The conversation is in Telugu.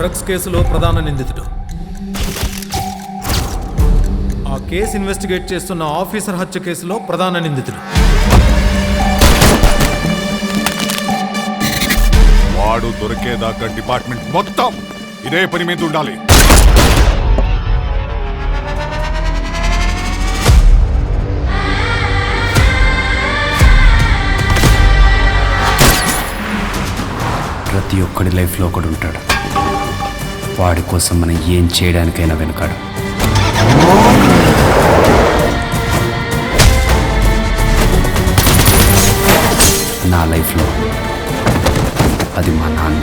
డ్రగ్స్ కేసులో ప్రధాన నిందితుడు. ఆ కేసు ఇన్వెస్టిగేట్ చేస్తున్న ఆఫీసర్ హత్య కేసులో ప్రధాన నిందితుడు. వాడు దొరికేదాకా డిపార్ట్మెంట్ మొత్తం ఇదే పని మీద ఉండాలి. ప్రతి ఒక్కడి లైఫ్లో ఒకడు ఉంటాడు. వాడి కోసం మనం ఏం చేయడానికైనా వెనుకాడు. నా లైఫ్లో అది మా నాన్న.